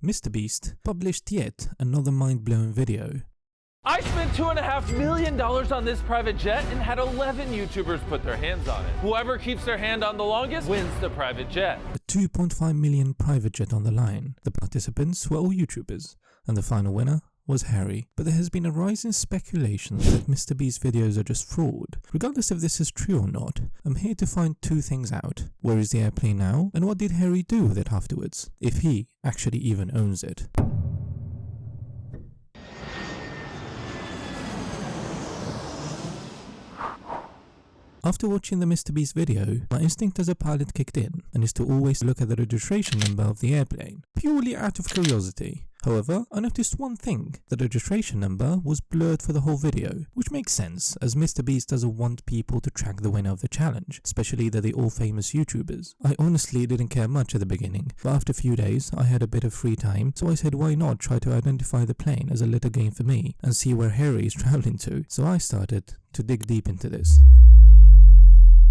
Mrbeast published yet another mind-blowing video. I spent $2.5 million on this private jet and had 11 YouTubers put their hands on it. Whoever keeps their hand on the longest wins the private jet. A 2.5 million private jet on the line. The participants were all YouTubers, and the final winner was Harry. But there has been a rise in speculation that Mrbeast's videos are just fraud. Regardless if this is true or not, I'm here to find two things out. Where is the airplane now, and what did Harry do with it afterwards, if he actually even owns it? After watching the Mrbeast video, my instinct as a pilot kicked in, and is to always look at the registration number of the airplane, purely out of curiosity. However, I noticed one thing: the registration number was blurred for the whole video, which makes sense, as Mrbeast doesn't want people to track the winner of the challenge, especially that they're all famous YouTubers. I honestly didn't care much at the beginning, but after a few days I had a bit of free time, so I said why not try to identify the plane as a little game for me, and see where Harry is traveling to, so I started to dig deep into this.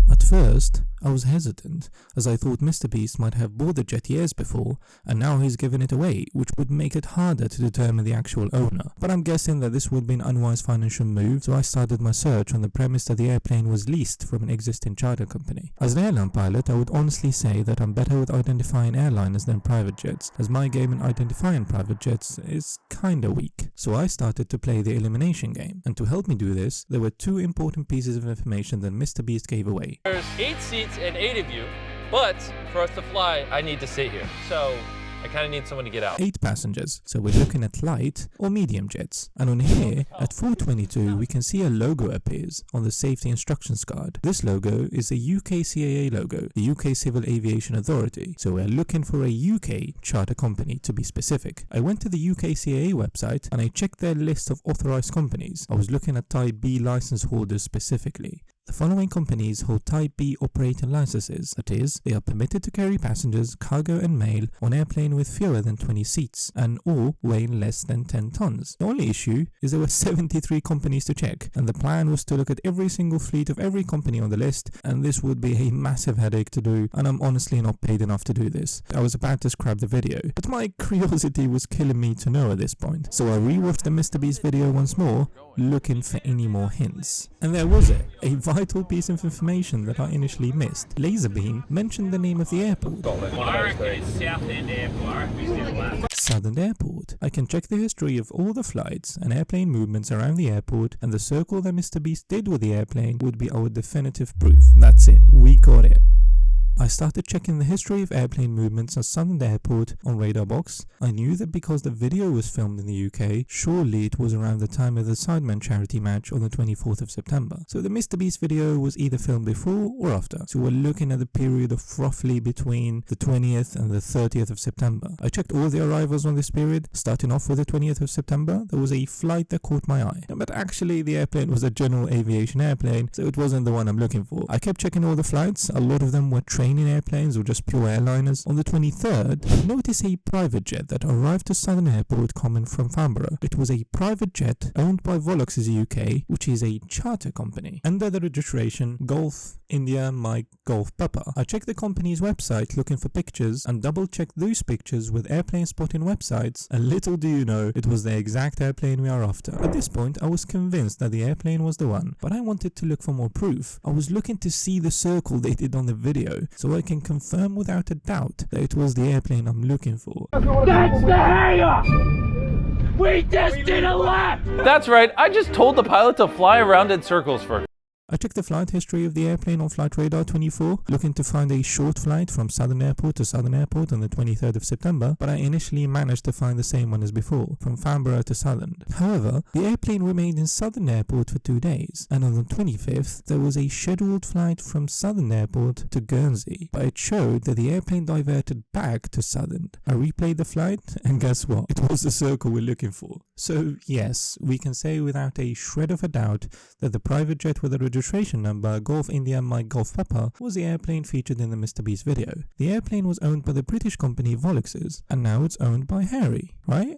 At first, I was hesitant, as I thought Mrbeast might have bought the jet years before, and now he's given it away, which would make it harder to determine the actual owner. But I'm guessing that this would be an unwise financial move, so I started my search on the premise that the airplane was leased from an existing charter company. As an airline pilot, I would honestly say that I'm better with identifying airliners than private jets, as my game in identifying private jets is kinda weak. So I started to play the elimination game, and to help me do this, there were two important pieces of information that Mrbeast gave away. There's 8 seats and 8 of you, but for us to fly, I need to sit here. So I kind of need someone to get out. 8 passengers, so we're looking at light or medium jets. And on here, at 4:22, we can see a logo appears on the safety instructions card. This logo is the UK CAA logo, the UK Civil Aviation Authority. So we're looking for a UK charter company, to be specific. I went to the UK CAA website and I checked their list of authorized companies. I was looking at Type B license holders specifically. The following companies hold Type B operating licenses, that is, they are permitted to carry passengers, cargo and mail on airplane with fewer than 20 seats and or weighing less than 10 tons. The only issue is there were 73 companies to check, and the plan was to look at every single fleet of every company on the list, and this would be a massive headache to do, and I'm honestly not paid enough to do this. I was about to scrap the video, but my curiosity was killing me to know at this point, so I rewatched the Mrbeast video once more, looking for any more hints. And there was it, a vital piece of information that I initially missed. Laserbeam mentioned the name of the airport. Southend Airport. I can check the history of all the flights and airplane movements around the airport, and the circle that Mrbeast did with the airplane would be our definitive proof. That's it, we got it. I started checking the history of airplane movements at Southend Airport on Radar Box. I knew that because the video was filmed in the UK, surely it was around the time of the Sidemen charity match on the 24th of September. So the Mrbeast video was either filmed before or after. So we're looking at the period of roughly between the 20th and the 30th of September. I checked all the arrivals on this period. Starting off with the 20th of September, there was a flight that caught my eye. But actually the airplane was a general aviation airplane, so it wasn't the one I'm looking for. I kept checking all the flights. A lot of them were training airplanes or just pure airliners. On the 23rd, I noticed a private jet that arrived to Southern Airport coming from Farnborough. It was a private jet owned by Volox's UK, which is a charter company. Under the registration Golf India Mike Golf Papa. I checked the company's website looking for pictures and double checked those pictures with airplane spotting websites, and little do you know, it was the exact airplane we are after. At this point, I was convinced that the airplane was the one, but I wanted to look for more proof. I was looking to see the circle they did on the video, so I can confirm without a doubt that it was the airplane I'm looking for. That's the hangar! We just did a lap! That's right, I just told the pilot to fly around in circles for I checked the flight history of the airplane on Flight Radar 24, looking to find a short flight from Southern Airport to Southern Airport on the 23rd of September, but I initially managed to find the same one as before, from Farnborough to Southend. However, the airplane remained in Southern Airport for 2 days, and on the 25th, there was a scheduled flight from Southern Airport to Guernsey, but it showed that the airplane diverted back to Southend. I replayed the flight, and guess what? It was the circle we're looking for. So yes, we can say without a shred of a doubt that the private jet with a registration number Golf India Mike Golf Papa was the airplane featured in the Mrbeast video. The airplane was owned by the British company Volox's, and now it's owned by Harry, right?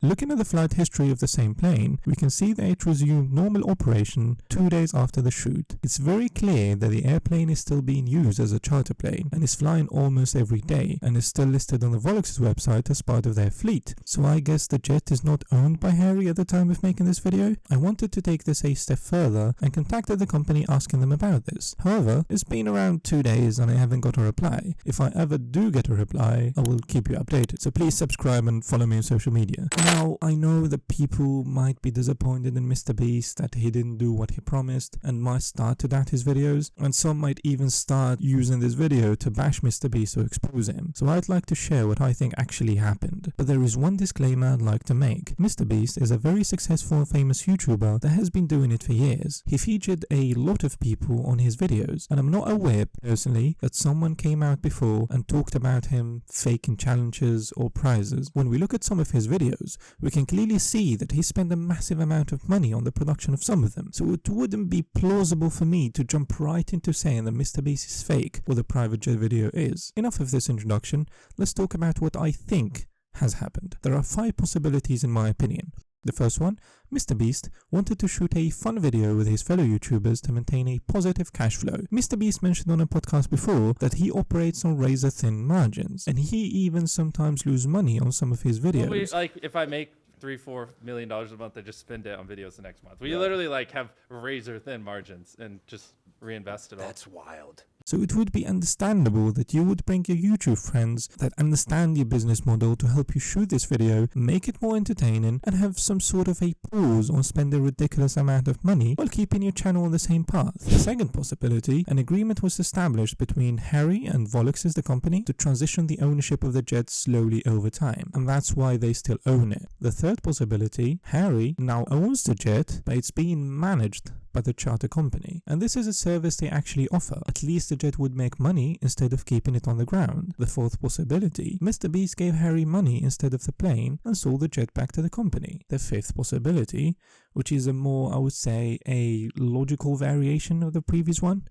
Looking at the flight history of the same plane, we can see that it resumed normal operation 2 days after the shoot. It's very clear that the airplane is still being used as a charter plane and is flying almost every day and is still listed on the Volex's website as part of their fleet. So I guess the jet is not owned by Harry at the time of making this video. I wanted to take this a step further and contacted the company asking them about this. However, it's been around 2 days and I haven't got a reply. If I ever do get a reply, I will keep you updated. So please subscribe and follow me on social media. Now, I know that people might be disappointed in Mrbeast that he didn't do what he promised and might start to doubt his videos, and some might even start using this video to bash Mrbeast or expose him. So I'd like to share what I think actually happened. But there is one disclaimer I'd like to make. Mrbeast is a very successful and famous YouTuber that has been doing it for years. He featured a lot of people on his videos, and I'm not aware personally that someone came out before and talked about him faking challenges or prizes. When we look at some of his videos, we can clearly see that he spent a massive amount of money on the production of some of them. So it wouldn't be plausible for me to jump right into saying that Mrbeast is fake or the Privatejet video is. Enough of this introduction, let's talk about what I think has happened. There are 5 possibilities in my opinion. The first one, Mrbeast wanted to shoot a fun video with his fellow YouTubers to maintain a positive cash flow. Mrbeast mentioned on a podcast before that he operates on razor thin margins, and he even sometimes loses money on some of his videos. Well, like if I make $3-4 million a month, I just spend it on videos the next month. We literally like have razor thin margins and just reinvest it all. That's wild. So it would be understandable that you would bring your YouTube friends that understand your business model to help you shoot this video, make it more entertaining, and have some sort of a pause on spending a ridiculous amount of money while keeping your channel on the same path. The second possibility, an agreement was established between Harry and Volex's the company to transition the ownership of the jet slowly over time, and that's why they still own it. The third possibility, Harry now owns the jet, but it's being managed by the charter company, and this is a service they actually offer. At least the jet would make money instead of keeping it on the ground. The fourth possibility, Mrbeast gave Harry money instead of the plane and sold the jet back to the company. The fifth possibility, which is a more, I would say, a logical variation of the previous one,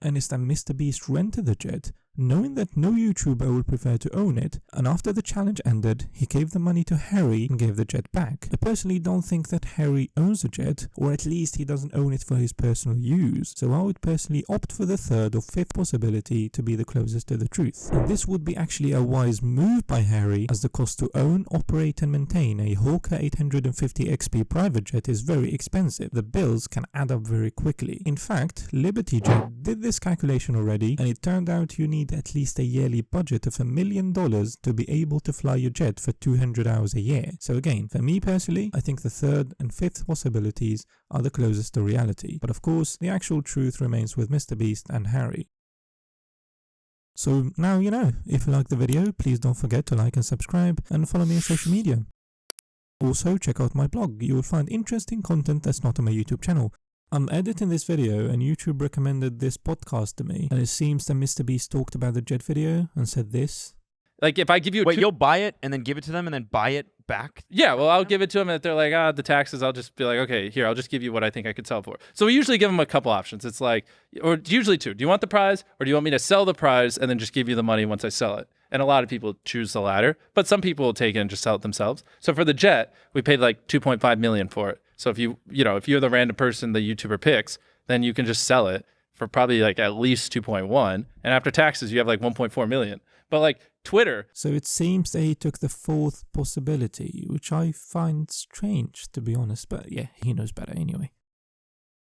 and is that Mrbeast rented the jet, knowing that no YouTuber would prefer to own it, and after the challenge ended, he gave the money to Harry and gave the jet back. I personally don't think that Harry owns the jet, or at least he doesn't own it for his personal use, so I would personally opt for the third or fifth possibility to be the closest to the truth. And this would be actually a wise move by Harry, as the cost to own, operate and maintain a Hawker 850 XP private jet is very expensive. The bills can add up very quickly. In fact, Privatejet did this calculation already, and it turned out you need at least a yearly budget of $1 million to be able to fly your jet for 200 hours a year. So again, for me personally, I think the third and fifth possibilities are the closest to reality. But of course, the actual truth remains with Mrbeast and Harry. So now you know. If you like the video, please don't forget to like and subscribe and follow me on social media. Also, check out my blog. You will find interesting content that's not on my YouTube channel. I'm editing this video and YouTube recommended this podcast to me, and it seems that Mrbeast talked about the jet video and said this. Like if I give you Wait, you'll buy it and then give it to them and then buy it back? Yeah, well, I'll give it to them and if they're like, the taxes, I'll just be like, okay, here, I'll just give you what I think I could sell for. So we usually give them a couple options. It's like, or usually two. Do you want the prize or do you want me to sell the prize and then just give you the money once I sell it? And a lot of people choose the latter, but some people will take it and just sell it themselves. So for the jet, we paid like $2.5 million for it. So if if you're the random person the YouTuber picks, then you can just sell it for probably like at least 2.1. And after taxes, you have like 1.4 million. But like Twitter. So it seems that he took the fourth possibility, which I find strange, to be honest. But yeah, he knows better anyway.